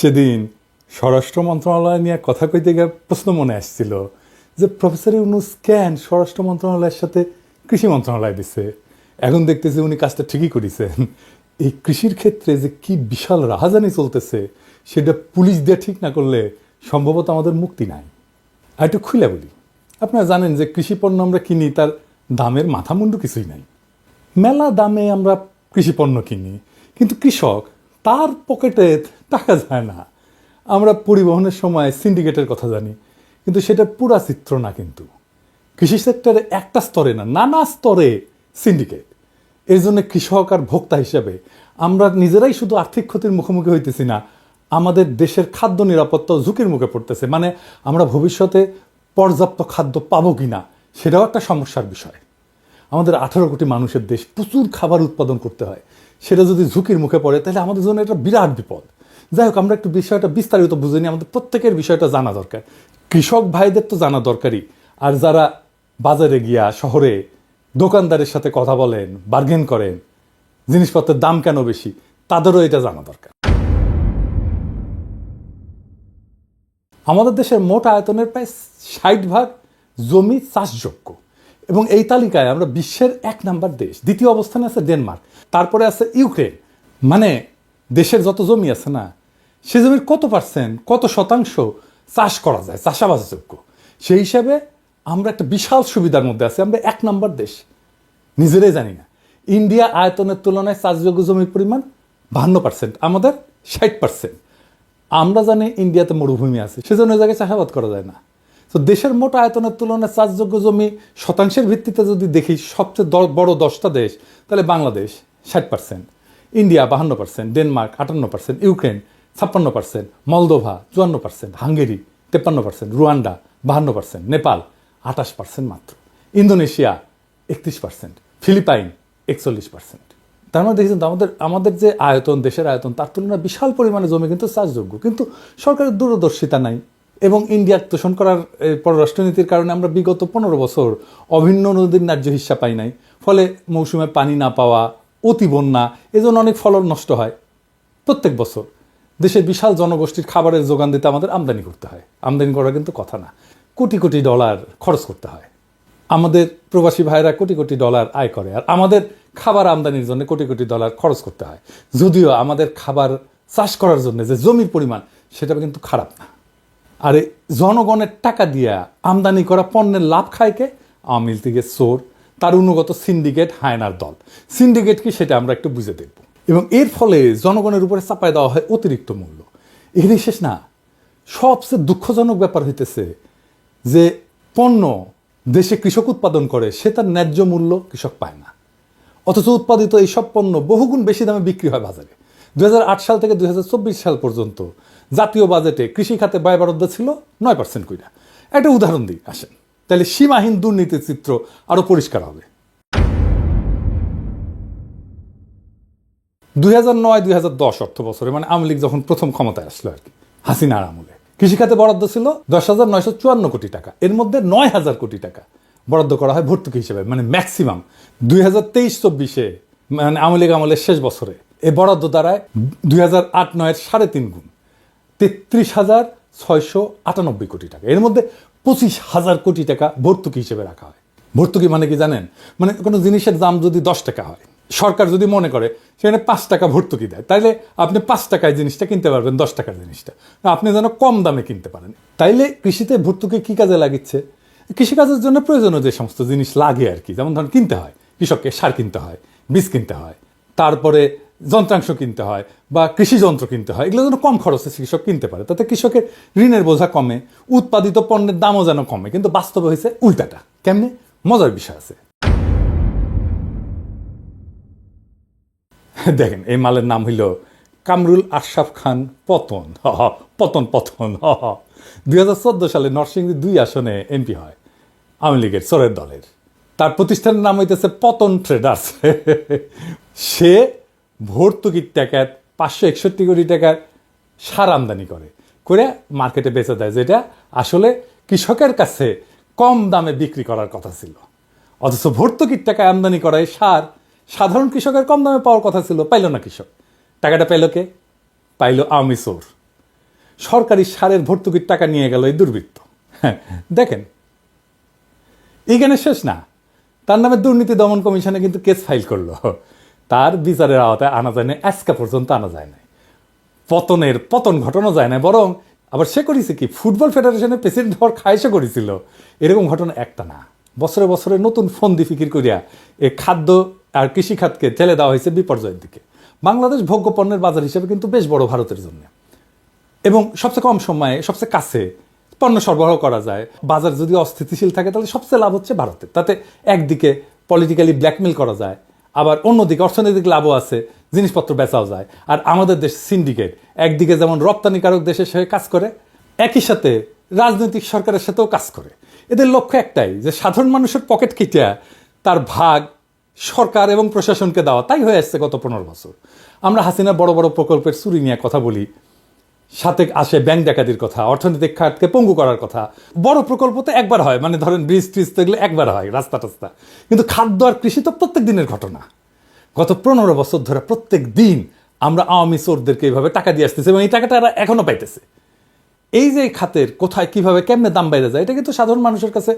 সেদিন স্বরাষ্ট্র মন্ত্রণালয় নিয়ে কথা কইতে গিয়ে প্রশ্ন মনে আসছিল যে প্রফেসর ইউনূস কেন স্বরাষ্ট্র মন্ত্রণালয়ের সাথে কৃষি মন্ত্রণালয় দিছে। এখন দেখতেছি উনি কাজটা ঠিকই করেছেন। এই কৃষির ক্ষেত্রে যে কি বিশাল রাহাজানি চলতেছে সেটা পুলিশ দিয়ে ঠিক না করলে সম্ভবত আমাদের মুক্তি নাই। আর একটু খুলে বলি, আপনারা জানেন যে কৃষি পণ্য আমরা কিনি, তার দামের মাথামুন্ডু কিছুই নাই। মেলা দামে আমরা কৃষি পণ্য কিনি, কিন্তু কৃষক তার পকেটে টাকা যায় না। আমরা পরিবহনের সময় সিন্ডিকেটের কথা জানি, কিন্তু সেটা পুরা চিত্র না। কিন্তু কৃষি সেক্টরে একটা স্তরে না, নানা স্তরে সিন্ডিকেট। এই জন্য কৃষক আর ভোক্তা হিসাবে আমরা নিজেরাই শুধু আর্থিক ক্ষতির মুখোমুখি হইতেছি না, আমাদের দেশের খাদ্য নিরাপত্তা ঝুঁকির মুখে পড়তেছে। মানে আমরা ভবিষ্যতে পর্যাপ্ত খাদ্য পাবো কিনা সেটাও একটা সমস্যার বিষয়। আমাদের 18 কোটি মানুষের দেশ, প্রচুর খাবার উৎপাদন করতে হয়, সেটা যদি ঝুঁকির মুখে পড়ে তাহলে আমাদের জন্য এটা বিরাট বিপদ। যাই হোক, আমরা একটু বিষয়টা বিস্তারিত বুঝে নিই। আমাদের প্রত্যেকের বিষয়টা জানা দরকার। কৃষক ভাইদের তো জানা দরকারই, আর যারা বাজারে গিয়া শহরে দোকানদারের সাথে কথা বলেন, বার্গেন করেন, জিনিসপত্রের দাম কেন বেশি, তাদেরও এটা জানা দরকার। আমাদের দেশের মোট আয়তনের প্রায় 60% জমি চাষযোগ্য, এবং এই তালিকায় আমরা বিশ্বের 1 নাম্বার দেশ। দ্বিতীয় অবস্থানে আছে ডেনমার্ক, তারপরে আছে ইউক্রেন। মানে দেশের যত জমি আছে না, সে জমির কত শতাংশ চাষ করা যায়, চাষাবাদযোগ্য। সেই হিসাবে আমরা একটা বিশাল সুবিধার মধ্যে আছি, আমরা 1 নাম্বার দেশ, নিজেরাই জানি না। ইন্ডিয়া আয়তনের তুলনায় চাষযোগ্য জমির পরিমাণ 52%, আমাদের 60%। আমরা জানি ইন্ডিয়াতে মরুভূমি আছে, সেজন্য ওই জায়গায় চাষাবাদ করা যায় না। তো দেশের মোট আয়তনের তুলনায় চাষযোগ্য জমি শতাংশের ভিত্তিতে যদি দেখি, সবচেয়ে বড় 10টা দেশ, তাহলে Bangladesh 60%, India 52%, Denmark 58%, Ukraine 56%, Moldova 54%, Hungary 53%, Rwanda 52%, Nepal 28% মাত্র, ইন্দোনেশিয়া 31%, ফিলিপাইন 41%। তার মানে দেখেছেন তো আমাদের যে আয়তন, দেশের আয়তন, তার তুলনায় বিশাল পরিমাণে জমি কিন্তু চাষযোগ্য। কিন্তু সরকারের দূরদর্শিতা নাই, এবং ইন্ডিয়ার তোষণ করার পররাষ্ট্রনীতির কারণে আমরা বিগত 15 বছর অভিন্ন নদীর ন্যায্য হিস্সা পাই নাই। ফলে মৌসুমে পানি না পাওয়া, অতি বন্যা, এজন্য অনেক ফলন নষ্ট হয়। প্রত্যেক বছর দেশের বিশাল জনগোষ্ঠীর খাবারের যোগান দিতে আমাদের আমদানি করতে হয়। আমদানি করা কিন্তু কথা না, কোটি কোটি ডলার খরচ করতে হয়। আমাদের প্রবাসী ভাইরা কোটি কোটি ডলার আয় করে, আর আমাদের খাবার আমদানির জন্য কোটি কোটি ডলার খরচ করতে হয়। যদিও আমাদের খাবার চাষ করার জন্য যে জমির পরিমাণ, সেটা কিন্তু খারাপ না। আর এই জনগণের টাকা দিয়া আমদানি করা পণ্যের লাভ খায় কে? আওয়ামী লীগের চোর, তার অনুগত সিন্ডিকেট, হায়নার দল। সিন্ডিকেট কি সেটা আমরা একটু বুঝে দেখব। এবং এর ফলে জনগণের উপরে চাপায় দেওয়া হয় অতিরিক্ত মূল্য। এখানেই শেষ না, সবচেয়ে দুঃখজনক ব্যাপার হইতেছে যে পণ্য দেশে কৃষক উৎপাদন করে, সে তার ন্যায্য মূল্য কৃষক পায় না। অথচ উৎপাদিত এইসব পণ্য বহুগুণ বেশি দামে বিক্রি হয় বাজারে। 2008 সাল থেকে 2024 সাল পর্যন্ত জাতীয় বাজেটে কৃষি খাতে ব্যয় বরাদ্দ ছিল 9% কইরা। একটা উদাহরণ দিই আসেন, তাহলে সীমাহীন দুর্নীতির চিত্র আরো পরিষ্কার হবে। 2009-2010 অর্থ বছরে, মানে আওয়ামী লীগ যখন প্রথম ক্ষমতায় আসলো আর কি, হাসিনার আমলে, কৃষিখাতে বরাদ্দ ছিল 10,954 কোটি টাকা। এর মধ্যে 9,000 কোটি টাকা বরাদ্দ করা হয় ভর্তুকি হিসেবে, মানে ম্যাক্সিমাম। 2023-24-এ, মানে আওয়ামী লীগ আমলের শেষ বছরে, এই বরাদ্দ দাঁড়ায় 2008-09-এর 3.5 গুণ, 33,698 কোটি টাকা। এর মধ্যে 25,000 কোটি টাকা ভর্তুকি হিসেবে রাখা হয়। ভর্তুকি মানে কি জানেন? মানে কোনো জিনিসের দাম যদি 10 টাকা হয়, সরকার যদি মনে করে সেখানে 5 টাকা ভর্তুকি দেয়, তাইলে আপনি 5 টাকায় জিনিসটা কিনতে পারবেন, 10 টাকার জিনিসটা আপনি যেন কম দামে কিনতে পারেন। তাইলে কৃষিতে ভর্তুকি কি কাজে লাগিচ্ছে? কৃষিকাজের জন্য প্রয়োজনীয় যে সমস্ত জিনিস লাগে আর কি, যেমন ধরুন কিনতে হয়, কৃষককে সার কিনতে হয়, বীজ কিনতে হয়, তারপরে যন্ত্রাংশ কিনতে হয়, বা কৃষি যন্ত্র কিনতে হয়, এগুলো যেন কম খরচে কৃষক কিনতে পারে, তাতে কৃষকের ঋণের বোঝা কমে, উৎপাদিত পণ্যের দামও যেন কমে। কিন্তু বাস্তবে হয়েছে উল্টাটা। কেমনে? মজার বিষয় আছে। দেখেন, এই মালের নাম হইল কামরুল আশরাফ খান পতন। পতন 2014 সালে নরসিংদী 2 আসনে এমপি হয় আওয়ামী লীগের চোরের দলের। তার প্রতিষ্ঠানের নাম হইতেছে পতন ট্রেডার্স। সে ভর্তুকির টাকায় 561 কোটি টাকার সার আমদানি করে মার্কেটে বেচে দেয়, যেটা আসলে কৃষকের কাছে কম দামে বিক্রি করার কথা ছিল। অথচ ভর্তুকির টাকায় আমদানি করা এই সার সাধারণ কৃষকের কম দামে পাওয়ার কথা ছিল, পাইল না কৃষক। টাকাটা পাইল কে? পাইল আওয়ামী চোর। সরকারি সারের ভর্তুকির টাকা নিয়ে গেল এই দুর্বৃত্ত। হ্যাঁ, দেখেন এইখানে শেষ না, তার নামে দুর্নীতি দমন কমিশনে কিন্তু কেস ফাইল করলো, তার বিচারের আওতায় আনা যায় না, আজকে পর্যন্ত আনা যায় না, পতন ঘটানো যায় না, বরং আবার সে করেছে কি ফুটবল ফেডারেশনের প্রেসিডেন্ট হওয়ার খায়সে করেছিল। এরকম ঘটনা একটা না, বছরে বছরে নতুন ফন্দি ফিকির করিয়া এ খাদ্য আর কৃষি খাতকে ঠেলে দেওয়া হয়েছে বিপর্যয়ের দিকে। বাংলাদেশ ভোগ্য পণ্যের বাজার হিসেবে কিন্তু বেশ বড় ভারতের জন্য, এবং সবচেয়ে কম সময়ে সবচেয়ে কাছে পণ্য সরবরাহ করা যায়। বাজার যদি অস্থিতিশীল থাকে তাহলে সবচেয়ে লাভ হচ্ছে ভারতের। তাতে একদিকে পলিটিক্যালি ব্ল্যাকমেল করা যায়, আবার অন্যদিকে অর্থনৈতিক লাভও আছে, জিনিসপত্র বেচাও যায়। আর আমাদের দেশ সিন্ডিকেট একদিকে যেমন রপ্তানিকারক দেশের সাথে কাজ করে, একই সাথে রাজনৈতিক সরকারের সাথেও কাজ করে। এদের লক্ষ্য একটাই, যে সাধারণ মানুষের পকেট কেটে তার ভাগ সরকার এবং প্রশাসনকে দেওয়া। তাই হয়ে আসছে গত 15 বছর। আমরা হাসিনার বড় বড় প্রকল্পের চুরি নিয়ে কথা বলি, সাথে আসে ব্যাংক ডাকাতির কথা, অর্থনৈতিক খাতকে পঙ্গু করার কথা। বড় প্রকল্প তো একবার হয়, মানে ধরেন ব্রিজ ট্রিজ তো এগুলো একবার হয়, রাস্তা টাস্তা। কিন্তু খাদ্য আর কৃষি তো প্রত্যেক দিনের ঘটনা। গত 15 বছর ধরে প্রত্যেক দিন আমরা আওয়ামী চোরদেরকে এইভাবে টাকা দিয়ে আসতেছে, এবং এই টাকাটা এরা এখনো পাইতেছে। এই যে খাতের কোথায় কিভাবে কেমনে দাম বাইরে যায়, এটা কিন্তু সাধারণ মানুষের কাছে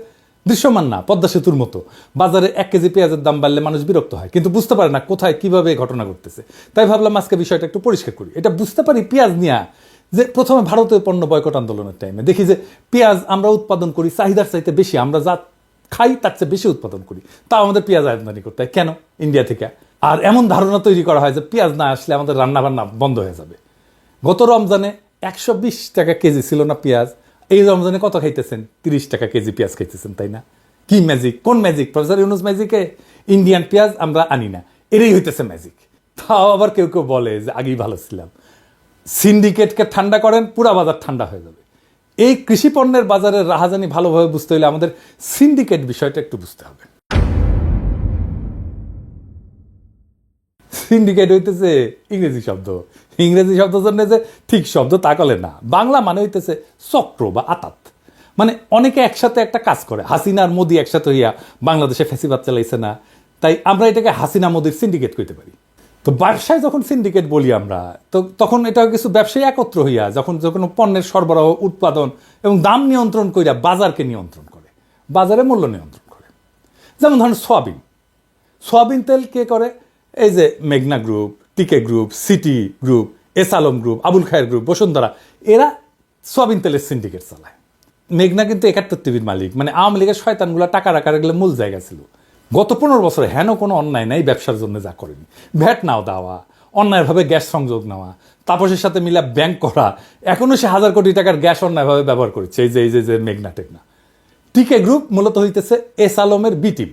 দৃশ্যমান না। পদ্মা সেতুর মতো বাজারে 1 কেজি পেঁয়াজের দাম বাড়লে মানুষ বিরক্ত হয়, কিন্তু বুঝতে পারে না কোথায় কিভাবে ঘটনা ঘটতেছে। তাই ভাবলাম আজকে বিষয়টা একটু পরিষ্কার করি। এটা বুঝতে পারি পেঁয়াজ নিয়ে, যে প্রথমে ভারতীয় পণ্য বয়কট আন্দোলনের টাইমে দেখি যে পেঁয়াজ আমরা উৎপাদন করি চাহিদার চাইতে বেশি, আমরা যা খাই তার চেয়ে বেশি উৎপাদন করি, তাও আমাদের পেঁয়াজ আমদানি করতে হয় কেন ইন্ডিয়া থেকে। আর এমন ধারণা তৈরি করা হয় যে পেঁয়াজ না আসলে আমাদের রান্নাবান্না বন্ধ হয়ে যাবে। গত রমজানে 120 টাকা কেজি ছিল না পেঁয়াজ, এই রমজানে কত খাইতেছেন? 30 টাকা কেজি পেঁয়াজ খাইতেছেন, তাই না? কি ম্যাজিক? কোন ম্যাজিক? প্রফেসর ইউনুস ম্যাজিকে ইন্ডিয়ান পেঁয়াজ আমরা আনি না, এরই হইতেছে ম্যাজিক। তাও আবার কেউ কেউ বলে যে আগেই ভালো ছিলাম। সিন্ডিকেটকে ঠান্ডা করেন, পুরা বাজার ঠান্ডা হয়ে যাবে। এই কৃষি পণ্যের বাজারের রাহাজানি ভালোভাবে বুঝতে হলে আমাদের সিন্ডিকেট বিষয়টা একটু বুঝতে হবে। সিন্ডিকেট হইতেছে ইংরেজি শব্দ, ইংরেজি শব্দ জন্য যে ঠিক শব্দ তা কলে না, বাংলা মানে হইতেছে চক্র বা আতাত। মানে অনেকে একসাথে একটা কাজ করে। হাসিনা আর মোদি একসাথে হইয়া বাংলাদেশে ফ্যাসিবাদ চালাইছে না, তাই আমরা এটাকে হাসিনা মোদির সিন্ডিকেট কইতে পারি। তো ব্যবসায় যখন সিন্ডিকেট বলি আমরা, তো তখন এটা কিছু ব্যবসায়ী একত্র হইয়া যখন কোনো পণ্যের সরবরাহ, উৎপাদন এবং দাম নিয়ন্ত্রণ কইরা বাজারকে নিয়ন্ত্রণ করে, বাজারে মূল্য নিয়ন্ত্রণ করে। যেমন ধরেন সোয়াবিন তেল কে করে? এই যে মেঘনা group, TK group, City group, S Alam group, Abul Khair group, Bashundhara, এরা সোয়াবিন তেলের সিন্ডিকেট চালায়। মেঘনা কিন্তু 71 টিভির মালিক, মানে আওয়ামী লীগের শয়তানগুলো টাকা রাখার এগুলো মূল জায়গা ছিল। গত 15 বছরে হেন কোনো অন্যায় নাই ব্যবসার জন্য যা করেনি। ভ্যাট নাও দেওয়া, অন্যায়ভাবে গ্যাস সংযোগ নেওয়া, তাপসের সাথে মিলা ব্যাংক করা, এখনো সে 1000 কোটি টাকার গ্যাস অন্যায়ভাবে ব্যবহার করেছে। এই যে মেঘনা টেকনা। টিকে গ্রুপ মূলত হইতেছে এস আলমের বি টিম,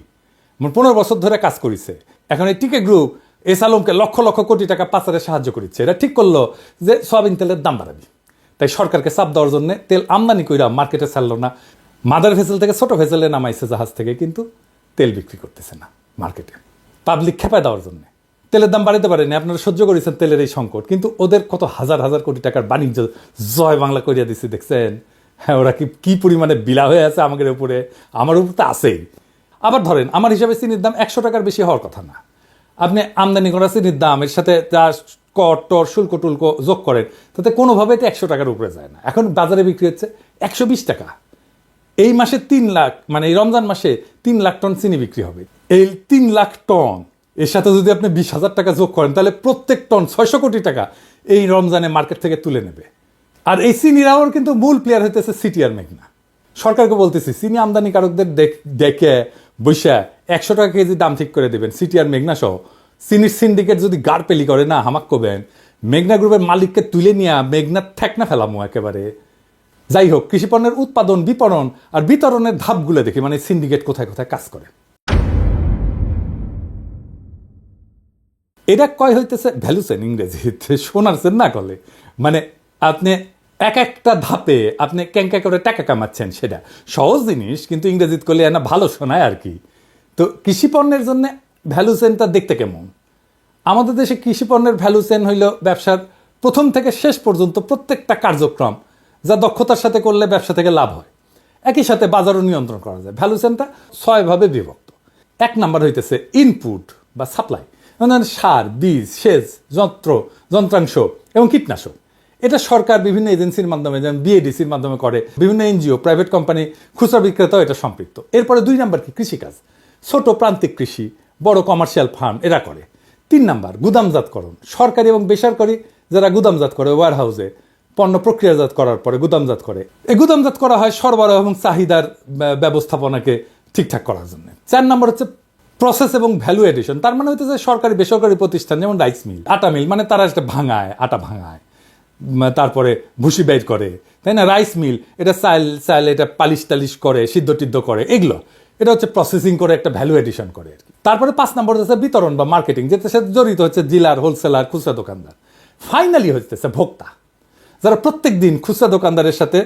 15 বছর ধরে কাজ করেছে। এখন এই টিকে গ্রুপ এস আলমকে লক্ষ লক্ষ কোটি টাকা পাচারে সাহায্য করেছে। এটা ঠিক করলো যে সয়াবিন তেলের দাম বাড়াবি, তাই সরকারকে চাপ দেওয়ার জন্য তেল আমদানি কইরা মার্কেটে ছাড়লো না। মাদার ভেসেল থেকে ছোট ভেসেলে নামাইছে জাহাজ থেকে, কিন্তু তেল বিক্রি করতেছে না মার্কেটে, পাবলিক খেপায় দেওয়ার জন্য। তেলের দাম বাড়াতে পারেনি, আপনারা সহ্য করেছেন তেলের এই সংকট, কিন্তু ওদের কত হাজার হাজার কোটি টাকার বাণিজ্য জয় বাংলা করিয়া দিচ্ছে দেখছেন। হ্যাঁ, ওরা কি পরিমাণে বিলা হয়ে আছে আমাদের উপরে, আমার উপর তো আছেই। আবার ধরেন আমার হিসাবে চিনির দাম 100 টাকার বেশি হওয়ার কথা না। আপনি আমদানি করা চিনির দাম এর সাথে যা কর টর শুল্ক টুল্ক যোগ করেন, তাতে কোনোভাবে তো 100 টাকার উপরে যায় না। এখন বাজারে বিক্রি হচ্ছে 120 টাকা। এই মাসে 3 লাখ, মানে এই রমজান মাসে 3 লাখ টন চিনি বিক্রি হবে। এই 3 লাখ টন এর সাথে যদি আপনি 20,000 টাকা যোগ করেন, তাহলে প্রত্যেক টন 600 কোটি টাকা এই রমজানে মার্কেট থেকে তুলে নেবে। আর এই চিনিরাও কিন্তু মূল প্লেয়ার হইতেছে সিটি আর মেঘনা। সরকারকে বলতেছি চিনি আমদানিকারকদের ডেকে বৈশা 100 টাকা কেজি দাম ঠিক করে দেবেন সিটি আর মেঘনা সহ। চিনির সিন্ডিকেট যদি গাড়পেলি করে না, হামাক করবেন, মেঘনা গ্রুপের মালিককে তুলে নিয়ে মেঘনার ঠেকনা ফেলামো একেবারে। যাই হোক, কৃষিপণ্যের উৎপাদন, বিপণন আর বিতরণের ধাপগুলো দেখি, মানে সিন্ডিকেট কোথায় কোথায় কাজ করে। এটা কয় হইতেছে ভ্যালু চেন, ইংরেজিতে শোনারছেন না কলে। মানে আপনি এক একটা ধাপে আপনি ক্যাঙ্কা করে টাকা কামাচ্ছেন, সেটা সহজ জিনিস, কিন্তু ইংরেজিত করলে না ভালো শোনায় আর কি। তো কৃষিপণ্যের জন্য ভ্যালু চেনটা দেখতে কেমন? আমাদের দেশে কৃষিপণ্যের ভ্যালু চেন হইল ব্যবসার প্রথম থেকে শেষ পর্যন্ত প্রত্যেকটা কার্যক্রম, যা দক্ষতার সাথে করলে ব্যবসা থেকে লাভ হয়, একই সাথে বাজারও নিয়ন্ত্রণ করা যায়। ভ্যালু চেনটা 6 ভাবে বিভক্ত। 1 নাম্বার হইতেছে ইনপুট বা সাপ্লাই, মানে সার, বীজ, সেচ, যন্ত্রাংশ এবং কীটনাশক। এটা সরকার বিভিন্ন এজেন্সির মাধ্যমে, যেমন বিএডিসির মাধ্যমে করে, বিভিন্ন এনজিও, প্রাইভেট কোম্পানি, খুচরা বিক্রেতাও এটা সম্পৃক্ত। এরপরে 2 নাম্বার কি? কৃষিকাজ, ছোট প্রান্তিক কৃষি, বড় কমার্শিয়াল ফার্ম এরা করে। 3 নাম্বার গুদামজাতকরণ, সরকারি এবং বেসরকারি যারা গুদামজাত করে, ওয়্যার হাউসে পণ্য প্রক্রিয়াজাত করার পরে গুদামজাত করে। এই গুদামজাত করা হয় সরবরাহ এবং চাহিদার ব্যবস্থাপনাকে ঠিকঠাক করার জন্য। 4 নাম্বার হচ্ছে প্রসেস এবং ভ্যালু এডিশন, তার মানে হইতেছে সরকারি বেসরকারি প্রতিষ্ঠান, যেমন রাইস মিল, আটা মিল, মানে তারা একটা ভাঙায়, আটা ভাঙায়, তারপরে ভুসি বের করে, তাই না? রাইস মিল, এটা চাল এটা পালিশ টালিশ করে, সিদ্ধ টিদ্ধ করে, এগুলো এটা হচ্ছে প্রসেসিং করে একটা ভ্যালু এডিশন করে আর কি। তারপরে 5 নম্বর হচ্ছে বিতরণ বা মার্কেটিং, যেটার সাথে জড়িত হচ্ছে ডিলার, হোলসেলার, খুচরা দোকানদার। ফাইনালি হচ্ছে ভোক্তা, যারা প্রত্যেক দিন খুচরা দোকানদারের সাথে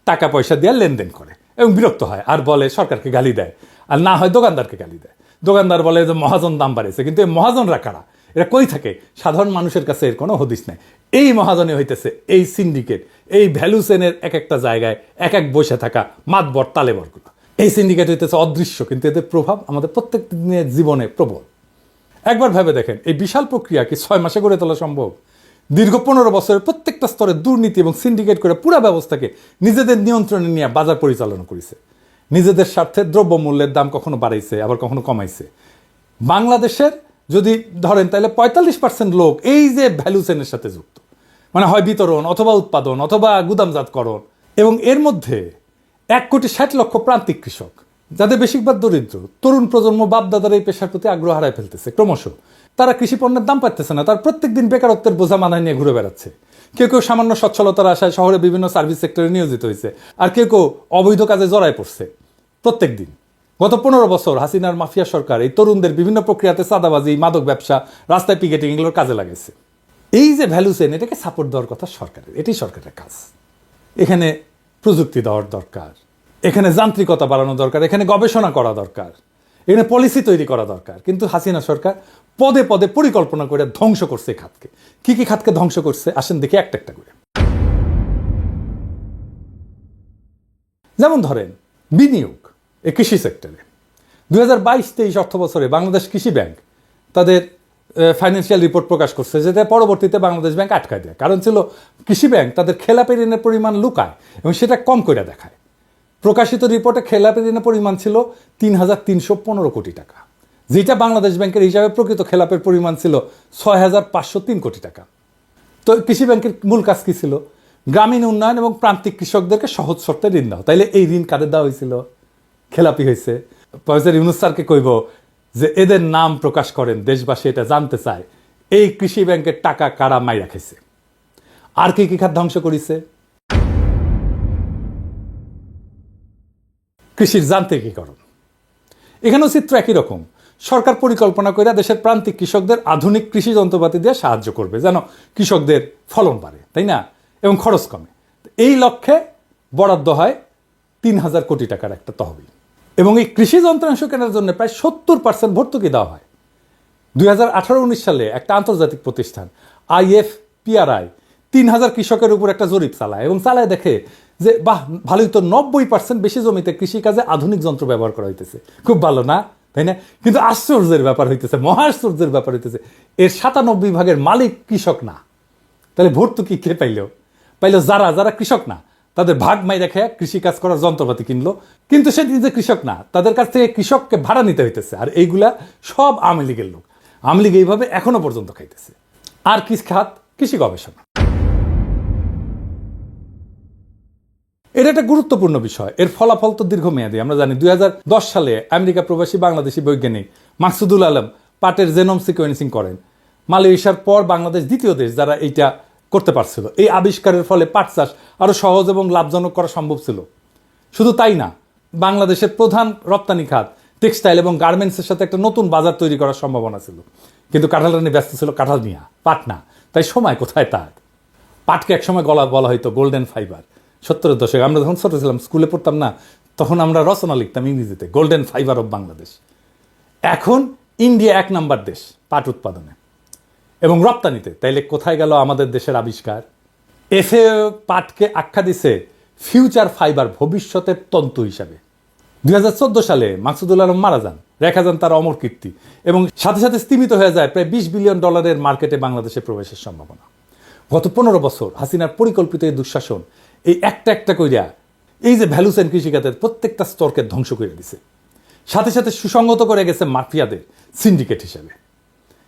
টাকা পয়সা দিয়ে লেনদেন করে এবং বিরক্ত হয় আর বলে সরকারকে গালি দেয়, আর না হয় দোকানদারকে গালি দেয়। দোকানদার বলে যে মহাজন দাম বাড়িয়েছে, কিন্তু এই মহাজনরা কারা? এরা কই থাকে? সাধারণ মানুষের কাছে এর কোনো হদিস নাই। এই মহাজনে হইতেছে এই সিন্ডিকেট, এই ভ্যালু চেনের এক একটা জায়গায় এক এক বসে থাকা মাতবর তালেবরগুলো। এই সিন্ডিকেট হইতেছে অদৃশ্য, কিন্তু এদের প্রভাব আমাদের প্রত্যেক দিনের জীবনে প্রবল। একবার ভেবে দেখেন, এই বিশাল প্রক্রিয়া কি 6 মাসে গড়ে তোলা সম্ভব? দীর্ঘ 15 বছরের প্রত্যেকটা স্তরে দুর্নীতি এবং সিন্ডিকেট করে পুরো ব্যবস্থাকে নিজেদের নিয়ন্ত্রণে নিয়ে বাজার পরিচালনা করেছে। নিজেদের স্বার্থে দ্রব্যমূল্যের দাম কখনো বাড়াইছে, আবার কখনো কমাইছে। বাংলাদেশের যদি ধরেন, তাহলে 45% লোক এই যে ভ্যালু চেনের সাথে যুক্ত, মানে হয় বিতরণ অথবা উৎপাদন অথবা গুদামজাতকরণ। এবং এর মধ্যে 1,60,00,000 প্রান্তিক কৃষক, যাদের বেশিরভাগ দরিদ্র। তরুণ প্রজন্ম বাপদাদার এই পেশার প্রতি আগ্রহ হারায় ফেলতেছে ক্রমশ। তারা কৃষি পণ্যের দাম পাচ্ছে না, তার প্রত্যেকদিন বেকারত্বের বোঝা মাথায় নিয়ে ঘুরে বেড়াচ্ছে। কেউ কেউ সামান্য সচ্ছলতার আশায় শহরে বিভিন্ন সার্ভিস সেক্টরে নিয়োজিত হয়েছে, আর কেউ কেউ অবৈধ কাজে জড়ায় পড়ছে প্রত্যেক দিন। গত 15 বছর হাসিনার মাফিয়া সরকার এই তরুণদের বিভিন্ন প্রক্রিয়াতে চাঁদাবাজি, মাদক ব্যবসা, রাস্তায় পিকেটিং এগুলোর কাজে লাগাইছে। এই যে ভ্যালু চেন, এটাকে সাপোর্ট দেওয়ার কথা সরকারের, এটাই সরকারের কাজ। এখানে প্রযুক্তি দেওয়ার দরকার, এখানে যান্ত্রিকতা বাড়ানো দরকার, এখানে গবেষণা করা দরকার, এখানে পলিসি তৈরি করা দরকার। কিন্তু হাসিনা সরকার পদে পদে পরিকল্পনা করে ধ্বংস করছে এই খাতকে। কি কি খাতকে ধ্বংস করছে আসেন দেখি একটা একটা করে। যেমন ধরেন বিনিয়োগ এই কৃষি সেক্টরে 2022-23 অর্থ বছরে বাংলাদেশ কৃষি ব্যাংক তাদের ফাইন্যান্সিয়াল রিপোর্ট প্রকাশ করছে, যেটা পরবর্তীতে বাংলাদেশ ব্যাংক আটকায় দেয়। কারণ ছিল কৃষি ব্যাংক তাদের খেলাপি ঋণের পরিমাণ লুকায় এবং সেটা কম করে দেখায়। প্রকাশিত রিপোর্টে খেলাপি ঋণের পরিমাণ ছিল 3,315 কোটি টাকা, যেটা বাংলাদেশ ব্যাংকের হিসাবে প্রকৃত খেলাপের পরিমাণ ছিল 6,503 কোটি টাকা। তো কৃষি ব্যাংকের মূল কাজ কি ছিল? গ্রামীণ উন্নয়ন এবং প্রান্তিক কৃষকদেরকে সহজ শর্তে ঋণ দাও। তাইলে এই ঋণ কাদের দেওয়া হয়েছিল? খেলাপি হয়েছে। প্রফেসর ইউনূস স্যারকে কইব যে এদের নাম প্রকাশ করেন, দেশবাসী এটা জানতে চায় এই কৃষি ব্যাংকের টাকা কারা মাইরা খাইছে। আর কি কি খাত ধ্বংস করেছে? কৃষির যান্ত্রিকীকরণ। এখানেও চিত্র একই রকম। সরকার পরিকল্পনা করে দেশের প্রান্তিক কৃষকদের আধুনিক কৃষি যন্ত্রপাতি দিয়ে সাহায্য করবে, যেন কৃষকদের ফলন বাড়ে, তাই না, এবং খরচ কমে। এই লক্ষ্যে বরাদ্দ হয় 3,000 কোটি টাকার একটা তহবিল, এবং এই কৃষি যন্ত্রাংশ কেনার জন্য প্রায় 70% ভর্তুকি দেওয়া হয়। 2018-19 সালে একটা আন্তর্জাতিক প্রতিষ্ঠান IFPRI 3,000 কৃষকের উপর একটা জরিপ চালায় এবং চালায় দেখে যে বাহ, ভালোই তো, 90% বেশি জমিতে কৃষিকাজে আধুনিক যন্ত্র ব্যবহার করা হইতেছে। খুব ভালো না, তাই না? কিন্তু আশ্চর্যের ব্যাপার হইতেছে, মহাশ্চর্যের ব্যাপার হইতেছে, এর 97 ভাগের মালিক কৃষক না। তাহলে ভর্তুকি কে পাইল? যারা যারা কৃষক না, তাদের ভাগ মাই রেখে কৃষিকাজ করার যন্ত্রপাতি কিনলো, কিন্তু সে নিজে কৃষক না, তাদের কাছ থেকে কৃষককে ভাড়া নিতে হইতেছে। আর এইগুলা সব আওয়ামী লীগের লোক। আওয়ামী লীগ এইভাবে এখনো পর্যন্ত খাইতেছে। আর কি খাত? কৃষি গবেষণা। এটা একটা গুরুত্বপূর্ণ বিষয়। এর ফলাফল তো দীর্ঘমেয়াদী। আমরা জানি 2010 সালে আমেরিকা প্রবাসী বাংলাদেশি বৈজ্ঞানিক মাকসুদুল আলম পাটের জেনোম সিকোয়েন্সিং করেন। মালয়েশিয়ার পর বাংলাদেশ দ্বিতীয় দেশ যারা এইটা করতে পারছিল। এই আবিষ্কারের ফলে পাট চাষ আরো সহজ এবং লাভজনক করা সম্ভব ছিল। শুধু তাই না, বাংলাদেশের প্রধান রপ্তানি খাত টেক্সটাইল এবং গার্মেন্টসের সাথে একটা নতুন বাজার তৈরি করার সম্ভাবনা ছিল। কিন্তু কাঁঠাল রানী ব্যস্ত ছিল কাঁঠাল নিয়ে, পাট না। তাই সময় কোথায় তার? পাটকে একসময় বলা হয়তো গোল্ডেন ফাইবার। 70-এর দশকে আমরা যখন ছোট ছিলাম, স্কুলে পড়তাম না, তখন আমরা রচনা লিখতাম ইংরেজিতে, গোল্ডেন ফাইবার অফ বাংলাদেশ। এখন ইন্ডিয়া 1 নাম্বার দেশ পাট উৎপাদনে এবং রপ্তানিতে। তাইলে কোথায় গেল আমাদের দেশের আবিষ্কার? এফএও পাটকে আখ্যা দিছে ফিউচার ফাইবার, ভবিষ্যতের তন্তু হিসাবে। 2014 সালে মাকসুদুল আলম মারা যান, রেখা যান তার অমর কীর্তি, এবং সাথে সাথে স্তীমিত হয়ে যায় প্রায় $20 বিলিয়ন মার্কেটে বাংলাদেশে প্রবেশের সম্ভাবনা। গত 15 বছর হাসিনার পরিকল্পিত এই দুঃশাসন এই একটা কইরা এই যে ভ্যালু চেইন কৃষিখাতের প্রত্যেকটা স্তরকে ধ্বংস করে দিছে, সাথে সাথে সুসংগত করে গেছে মাফিয়াদের সিন্ডিকেট হিসেবে।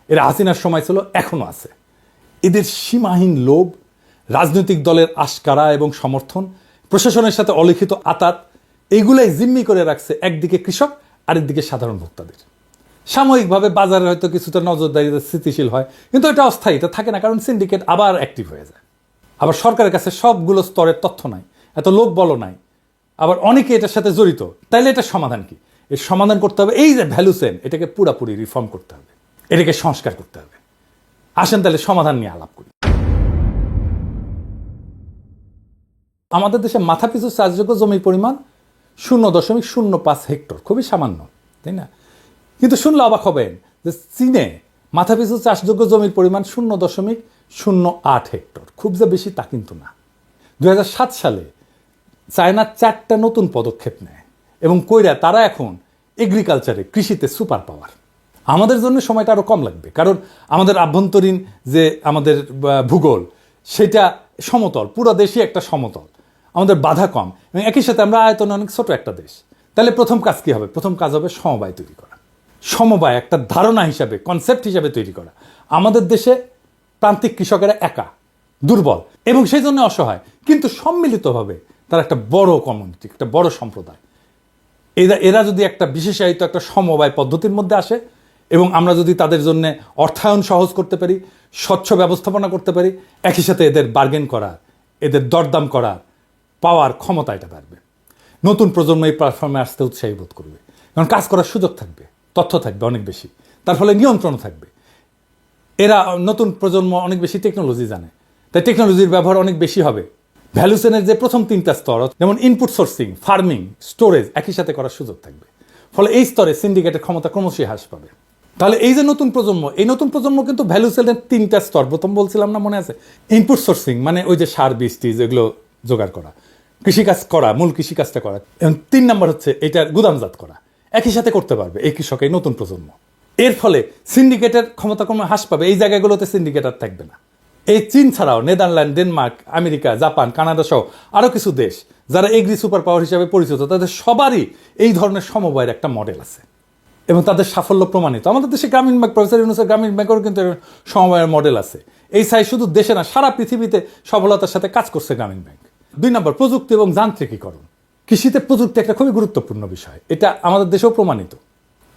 এরা হাসিনার সময় ছিল, এখনো আছে। এদের সীমাহীন লোভ, রাজনৈতিক দলের আশকারা এবং সমর্থন, প্রশাসনের সাথে অলিখিত আতাত, এইগুলাই জিম্মি করে রাখছে একদিকে কৃষক, আরেকদিকে সাধারণ ভোক্তাদের। সাময়িকভাবে বাজারে হয়তো কিছুটা নজরদারিতে স্থিতিশীল হয়, কিন্তু এটা অস্থায়ী, এটা থাকে না, কারণ সিন্ডিকেট আবার অ্যাক্টিভ হয়ে যায়। আবার সরকারের কাছে সবগুলো স্তরের তথ্য নাই, এত লোক বল নাই, আবার অনেকে এটার সাথে জড়িত। তাইলে এটার সমাধান কি? এর সমাধান করতে হবে এই যে ভ্যালু চেইন, এটাকে পুরাপুরি রিফর্ম করতে হবে, এটাকে সংস্কার করতে হবে। আসেন তাহলে সমাধান নিয়ে আলাপ করি। আমাদের দেশে মাথাপিছু চাষযোগ্য জমির পরিমাণ 0.05 হেক্টর, খুবই সামান্য, তাই না? কিন্তু শুনলে অবাক হবেন যে চীনে মাথাপিছু চাষযোগ্য জমির পরিমাণ 0.08 হেক্টর। খুব যে বেশি তা কিন্তু না। 2007 সালে চায়না 4টা নতুন পদক্ষেপ নেয় এবং কইরা তারা এখন এগ্রিকালচারে, কৃষিতে সুপার পাওয়ার। আমাদের জন্য সময়টা আরও কম লাগবে, কারণ আমাদের আভ্যন্তরীণ যে আমাদের ভূগোল সেটা সমতল, পুরো দেশই একটা সমতল, আমাদের বাধা কম, এবং একই সাথে আমরা আয়তনে অনেক ছোট একটা দেশ। তাহলে প্রথম কাজ কি হবে? প্রথম কাজ হবে সমবায় তৈরি করা। সমবায় একটা ধারণা হিসাবে, কনসেপ্ট হিসাবে তৈরি করা। আমাদের দেশে প্রান্তিক কৃষকেরা একা, দুর্বল এবং সেই জন্য অসহায়, কিন্তু সম্মিলিতভাবে তারা একটা বড় কমিউনিটি, একটা বড় সম্প্রদায়। এরা যদি একটা বিশেষায়িত একটা সমবায় পদ্ধতির মধ্যে আসে এবং আমরা যদি তাদের জন্য অর্থায়ন সহজ করতে পারি, স্বচ্ছ ব্যবস্থাপনা করতে পারি, একই সাথে এদের বার্গেন করার, এদের দরদাম করার পাওয়ার ক্ষমতা এটা বাড়বে। নতুন প্রজন্ম এই প্ল্যাটফর্মে আসতে উৎসাহী বোধ করবে, কারণ কাজ করার সুযোগ থাকবে, তথ্য থাকবে অনেক বেশি, তার ফলে নিয়ন্ত্রণ থাকবে। এরা নতুন প্রজন্ম অনেক বেশি টেকনোলজি জানে, তাই টেকনোলজির ব্যবহার অনেক বেশি হবে। ভ্যালু চেইনের যে প্রথম 3টা স্তর, যেমন ইনপুট সোর্সিং, ফার্মিং, স্টোরেজ, একই সাথে করার সুযোগ থাকবে। ফলে এই স্তরে সিন্ডিকেটের ক্ষমতা ক্রমশই হ্রাস পাবে। তাহলে এই যে নতুন প্রজন্ম, এই নতুন প্রজন্ম কিন্তু ভ্যালু চেইনের 3টা স্তর, প্রথম বলছিলাম না, মনে আছে? ইনপুট সোর্সিং মানে ওই যে সার, বীজ, টিজ এগুলো জোগাড় করা, কৃষিকাজ করা, মূল কৃষিকাজটা করা। এবং 3 নম্বর হচ্ছে এটার গুদামজাত করা, একই সাথে করতে পারবে এই কৃষক, এই নতুন প্রজন্ম। এর ফলে সিন্ডিকেটের ক্ষমতা ক্রমে হ্রাস পাবে, এই জায়গাগুলোতে সিন্ডিকেট আর থাকবে না। এই চীন ছাড়াও Netherland, Denmark, America, Japan, Canada সহ আরও কিছু দেশ যারা এগ্রি সুপার পাওয়ার হিসাবে পরিচিত, তাদের সবারই এই ধরনের সমবায়ের একটা মডেল আছে এবং তাদের সাফল্য প্রমাণিত। আমাদের দেশে গ্রামীণ ব্যাংক, প্রফেসর ইউনূসের গ্রামীণ ব্যাংকেরও কিন্তু সমবায়ের মডেল আছে। এই সাই শুধু দেশে না, সারা পৃথিবীতে সফলতার সাথে কাজ করছে গ্রামীণ ব্যাংক। 2 নম্বর, প্রযুক্তি এবং যান্ত্রিকীকরণ। কৃষিতে প্রযুক্তি একটা খুবই গুরুত্বপূর্ণ বিষয়, এটা আমাদের দেশেও প্রমাণিত।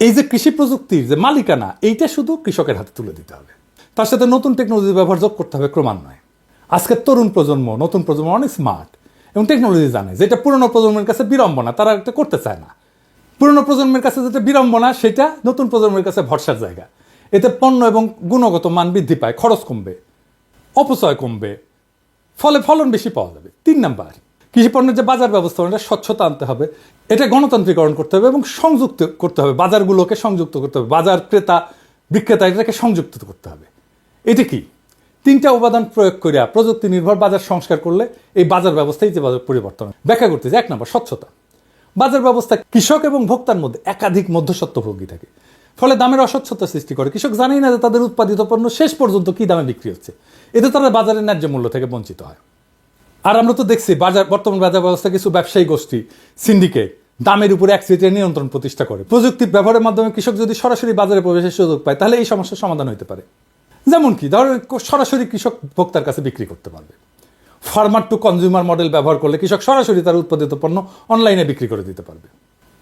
এই যে কৃষি প্রযুক্তির যে মালিকানা, এইটা শুধু কৃষকের হাতে তুলে দিতে হবে, তার সাথে নতুন টেকনোলজি ব্যবহার যোগ করতে হবে ক্রমান্বয়ে। আজকের তরুণ প্রজন্ম, নতুন প্রজন্ম অনেক স্মার্ট এবং টেকনোলজি জানে, যেটা পুরনো প্রজন্মের কাছে বিড়ম্বনা, তারা এটা করতে চায় না। পুরনো প্রজন্মের কাছে যেটা বিড়ম্বনা, সেটা নতুন প্রজন্মের কাছে ভরসার জায়গা। এতে পণ্য এবং গুণগত মান বৃদ্ধি পায়, খরচ কমবে, অপচয় কমবে, ফলে ফলন বেশি পাওয়া যাবে। 3 নাম্বার, কৃষি পণ্যের যে বাজার ব্যবস্থাপনা, স্বচ্ছতা আনতে হবে, এটা গণতান্ত্রিকরণ করতে হবে এবং সংযুক্ত করতে হবে, বাজারগুলোকে সংযুক্ত করতে হবে, বাজার ক্রেতা বিক্রেতা এটাকে সংযুক্ত করতে হবে। এটা কি? 3টা উপাদান প্রয়োগ করিয়া প্রযুক্তি নির্ভর বাজার সংস্কার করলে এই বাজার ব্যবস্থায় যে বাজার পরিবর্তন ব্যাখ্যা করতেছে। 1 নম্বর, স্বচ্ছতা। বাজার ব্যবস্থা কৃষক এবং ভোক্তার মধ্যে একাধিক মধ্যস্বত্বভোগী থাকে, ফলে দামের অস্বচ্ছতা সৃষ্টি করে। কৃষক জানেই না যে তাদের উৎপাদিত পণ্য শেষ পর্যন্ত কি দামে বিক্রি হচ্ছে, এতে তারা বাজারের ন্যায্য মূল্য থেকে বঞ্চিত হয়। আর আমরা তো দেখছি বর্তমান বাজার ব্যবস্থা কিছু ব্যবসায়ী গোষ্ঠী, সিন্ডিকেট দামের উপরে একচেটিয়া নিয়ন্ত্রণ প্রতিষ্ঠা করে। প্রযুক্তির ব্যবহারের মাধ্যমে কৃষক যদি সরাসরি বাজারে প্রবেশের সুযোগ পায়, তাহলে এই সমস্যার সমাধান হতে পারে। যেমন কি, ধরেন সরাসরি কৃষক ভোক্তার কাছে বিক্রি করতে পারবে। ফার্মার টু কনজিউমার মডেল ব্যবহার করলে কৃষক সরাসরি তার উৎপাদিত পণ্য অনলাইনে বিক্রি করে দিতে পারবে।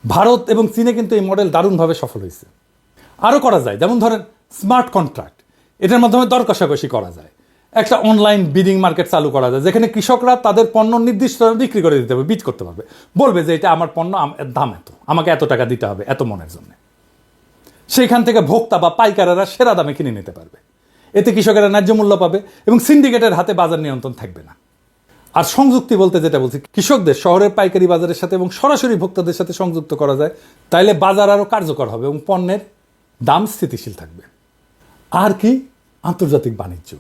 ভারত এবং চীনে কিন্তু এই মডেল দারুণভাবে সফল হয়েছে। আরও করা যায়, যেমন ধরেন স্মার্ট কন্ট্রাক্ট, এটার মাধ্যমে দর কষাকষি করা যায়। একটা অনলাইন বিডিং মার্কেট চালু করা যায়, যেখানে কৃষকরা তাদের পণ্য নির্দিষ্ট বিক্রি করে দিতে হবে, বিট করতে পারবে, বলবে যে এটা আমার পণ্য, দাম এত, আমাকে এত টাকা দিতে হবে এত মনের জন্য। সেইখান থেকে ভোক্তা বা পাইকারেরা সেরা দামে কিনে নিতে পারবে। এতে কৃষকেরা ন্যায্য মূল্য পাবে এবং সিন্ডিকেটের হাতে বাজার নিয়ন্ত্রণ থাকবে না। আর সংযুক্তি বলতে যেটা বলছি, কৃষকদের শহরের পাইকারি বাজারের সাথে এবং সরাসরি ভোক্তাদের সাথে সংযুক্ত করা যায়, তাইলে বাজার আরও কার্যকর হবে এবং পণ্যের দাম স্থিতিশীল থাকবে। আর কি? আন্তর্জাতিক বাণিজ্য।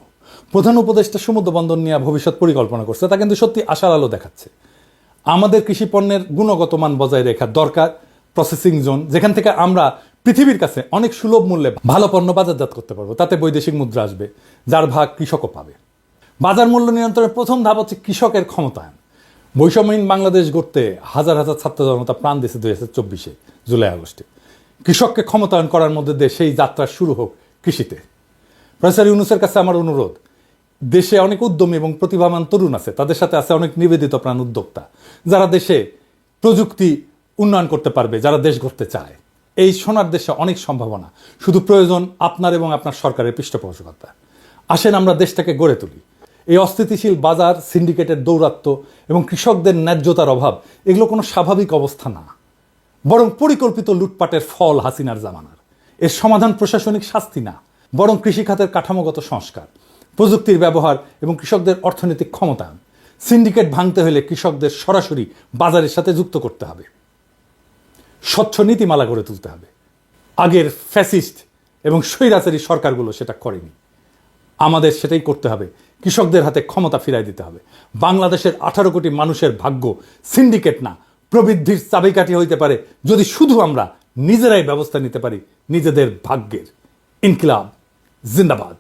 প্রধান উপদেষ্টা সমুদ্র বন্দর নিয়ে ভবিষ্যৎ পরিকল্পনা করছে, তা কিন্তু সত্যি আশার আলো দেখাচ্ছে। আমাদের কৃষি পণ্যের গুণগত মান বজায় রাখা দরকার। প্রসেসিং জোন, যেখান থেকে আমরা পৃথিবীর কাছে অনেক সুলভ মূল্যে ভালো পণ্য বাজারজাত করতে পারবো, তাতে বৈদেশিক মুদ্রা আসবে, যার ভাগ কৃষকও পাবে। বাজার মূল্য নিয়ন্ত্রণের প্রথম ধাপ হচ্ছে কৃষকের ক্ষমতায়ন। বৈষম্যহীন বাংলাদেশ গড়তে হাজার হাজার ছাত্র জনতা প্রাণ দিয়েছে 2024 জুলাই আগস্টে। কৃষককে ক্ষমতায়ন করার মধ্যে দিয়ে সেই যাত্রা শুরু হোক কৃষিতে। প্রফেসর ইউনূসের কাছে আমার অনুরোধ, দেশে অনেক উদ্যমী এবং প্রতিভাবান তরুণ আছে, তাদের সাথে আছে অনেক নিবেদিত প্রাণ উদ্যোক্তা, যারা দেশে প্রযুক্তি উন্নয়ন করতে পারবে, যারা দেশ গড়তে চায়। এই সোনার দেশে অনেক সম্ভাবনা, শুধু প্রয়োজন আপনার এবং আপনার সরকারের পৃষ্ঠপোষকতা। আসেন আমরা দেশটাকে গড়ে তুলি। এই অস্থিতিশীল বাজার, সিন্ডিকেটের দৌরাত্ম্য এবং কৃষকদের ন্যায্যতার অভাব এগুলো কোনো স্বাভাবিক অবস্থা না, বরং পরিকল্পিত লুটপাটের ফল হাসিনার জামানার। এর সমাধান প্রশাসনিক শাস্তি না, বরং কৃষিখাতের কাঠামোগত সংস্কার, প্রযুক্তির ব্যবহার এবং কৃষকদের অর্থনৈতিক ক্ষমতায়ন। সিন্ডিকেট ভাঙতে হলে কৃষকদের সরাসরি বাজারের সাথে যুক্ত করতে হবে, স্বচ্ছ নীতিমালা গড়ে তুলতে হবে। আগের ফ্যাসিস্ট এবং স্বৈরাচারী সরকারগুলো সেটা করেনি, আমাদের সেটাই করতে হবে। কৃষকদের হাতে ক্ষমতা ফিরাই দিতে হবে। বাংলাদেশের 18 কোটি মানুষের ভাগ্য সিন্ডিকেট না, প্রবৃদ্ধির চাবিকাঠি হইতে পারে যদি শুধু আমরা নিজেরাই ব্যবস্থা নিতে পারি নিজেদের ভাগ্যের। ইনকিলাব জিন্দাবাদ।